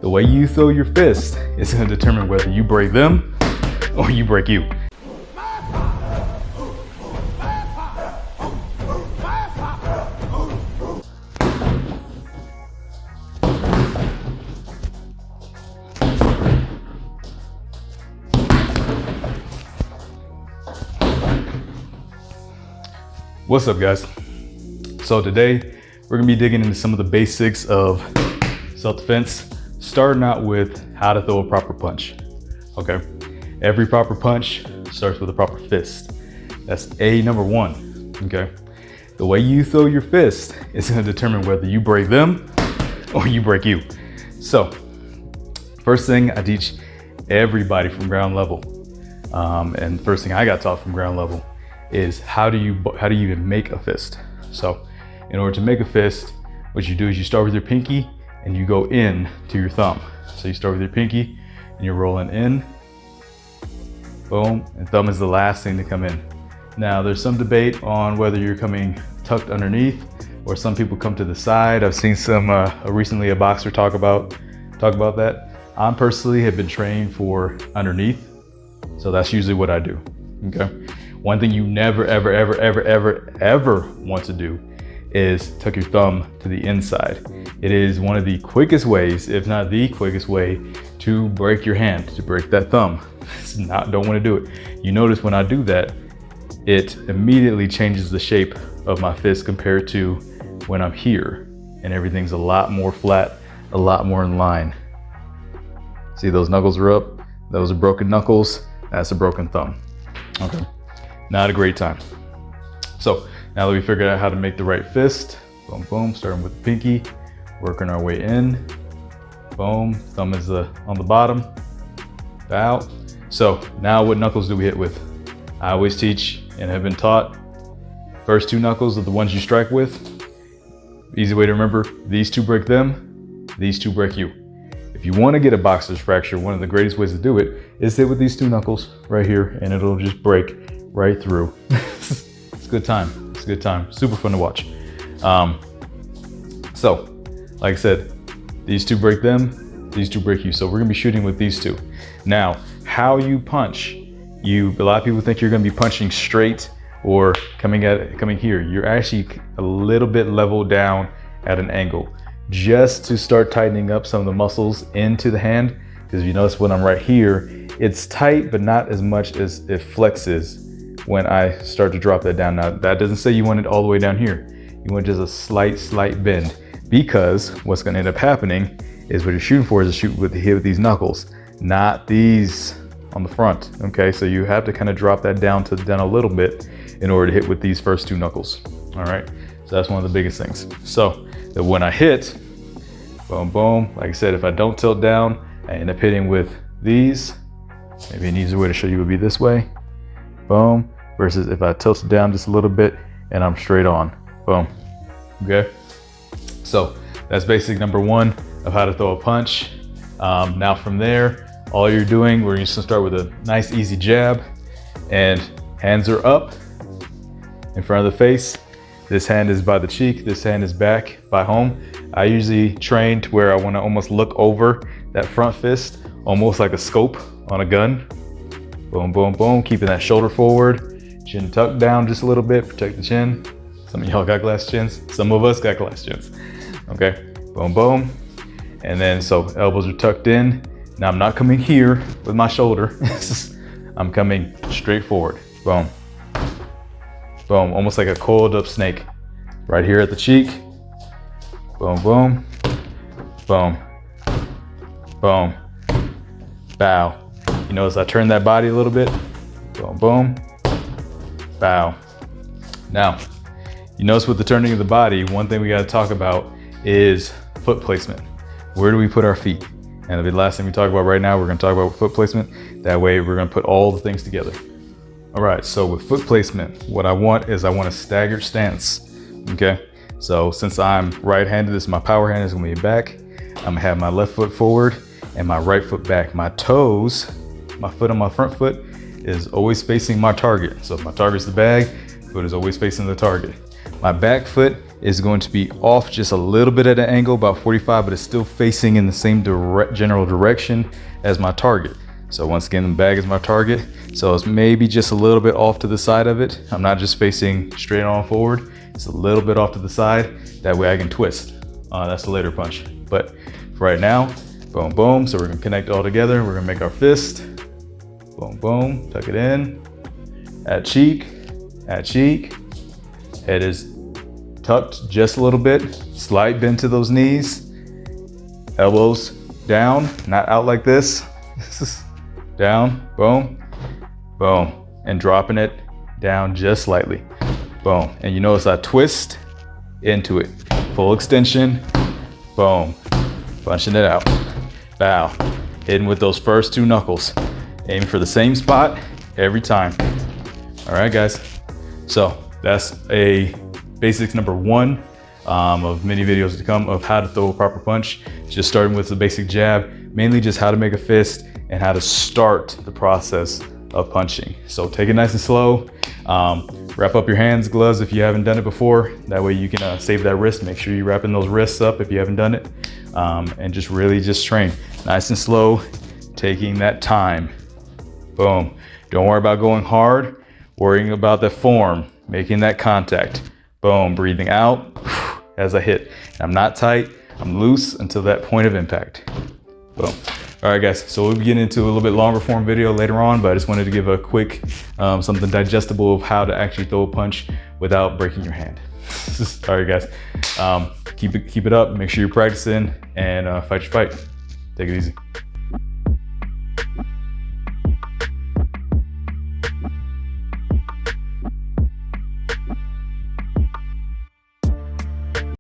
The way you throw your fist is going to determine whether you break them or you break you. What's up, guys? So today we're gonna be digging into some of the basics of self-defense, starting out with how to throw a proper punch. Okay, every proper punch starts with a proper fist. That's number one. Okay, the way you throw your fist is gonna determine whether you break them or you break you. So first thing I teach everybody from ground level, and first thing I got taught from ground level is how do you even make a fist. So in order to make a fist, what you do is you start with your pinky and you go in to your thumb. So you start with your pinky and you're rolling in, boom, and thumb is the last thing to come in. Now there's some debate on whether you're coming tucked underneath or some people come to the side. I've seen some recently a boxer talk about that. I personally have been trained for underneath, so that's usually what I do. Okay. One thing you never, ever want to do is tuck your thumb to the inside. It is one of the quickest ways, if not the quickest way, to break your hand, to break that thumb. Don't want to do it. You notice when I do that, it immediately changes the shape of my fist compared to when I'm here, and everything's a lot more flat, a lot more in line. See, those knuckles are up. Those are broken knuckles. That's a broken thumb. Okay. Not a great time. So now that we figured out how to make the right fist, boom, boom, starting with the pinky, working our way in, boom, thumb is on the bottom, out. So now what knuckles do we hit with? I always teach and have been taught, first two knuckles are the ones you strike with. Easy way to remember, these two break them, these two break you. If you want to get a boxer's fracture, one of the greatest ways to do it is hit with these two knuckles right here, and it'll just break right through. It's a good time. It's a good time. Super fun to watch. So, like I said, these two break them, these two break you. So we're gonna be shooting with these two. Now, how you punch, a lot of people think you're gonna be punching straight or coming here. You're actually a little bit level down at an angle, just to start tightening up some of the muscles into the hand. Because you notice when I'm right here, it's tight, but not as much as it flexes when I start to drop that down. Now, that doesn't say you want it all the way down here. You want just a slight bend, because what's gonna end up happening is what you're shooting for is to shoot with these knuckles, not these on the front, okay? So you have to kind of drop that down a little bit in order to hit with these first two knuckles, all right? So that's one of the biggest things. So that when I hit, boom, boom, like I said, if I don't tilt down, I end up hitting with these. Maybe an easier way to show you would be this way, boom, versus if I tilt it down just a little bit and I'm straight on, boom, okay? So that's basic number one of how to throw a punch. Now from there, all you're doing, we're just gonna start with a nice easy jab, and hands are up in front of the face. This hand is by the cheek, this hand is back by home. I usually train to where I wanna almost look over that front fist, almost like a scope on a gun. Boom, boom, boom, keeping that shoulder forward, chin tucked down just a little bit, protect the chin. Some of y'all got glass chins, some of us got glass chins. Okay, boom, boom. And then so elbows are tucked in. Now I'm not coming here with my shoulder. I'm coming straight forward, boom. Boom, almost like a coiled up snake. Right here at the cheek, boom, boom, boom, boom, bow. You notice I turn that body a little bit, boom, boom, bow. Now, you notice with the turning of the body, one thing we gotta talk about is foot placement. Where do we put our feet? And the last thing we talk about right now, we're gonna talk about foot placement. That way we're gonna put all the things together. All right, so with foot placement, what I want is a staggered stance, okay? So since I'm right-handed, this is my power hand, is gonna be back. I'm gonna have my left foot forward and my right foot back. My toes, my foot on my front foot is always facing my target. So if my target's the bag, foot is always facing the target. My back foot is going to be off just a little bit at an angle, about 45, but it's still facing in the same general direction as my target. So once again, the bag is my target. So it's maybe just a little bit off to the side of it. I'm not just facing straight on forward. It's a little bit off to the side. That way I can twist. That's the later punch. But for right now, boom, boom. So we're gonna connect all together. We're gonna make our fist. Boom, boom, tuck it in. At cheek. Head is tucked just a little bit. Slight bend to those knees. Elbows down, not out like this. Down, boom, boom, and dropping it down just slightly. Boom, and you notice I twist into it. Full extension, boom, punching it out. Bow, hitting with those first two knuckles. Aiming for the same spot every time. All right, guys. So that's a basics number 1 of many videos to come of how to throw a proper punch. Just starting with the basic jab, mainly just how to make a fist and how to start the process of punching. So take it nice and slow. Wrap up your hands, gloves if you haven't done it before. That way you can save that wrist. Make sure you're wrapping those wrists up if you haven't done it. And just really just train nice and slow, taking that time. Boom. Don't worry about going hard, worrying about the form, making that contact. Boom, breathing out as I hit. I'm not tight, I'm loose until that point of impact. Boom. All right, guys, so we'll be getting into a little bit longer form video later on, but I just wanted to give a quick, something digestible of how to actually throw a punch without breaking your hand. All right, guys, keep it up, make sure you're practicing, and fight your fight. Take it easy.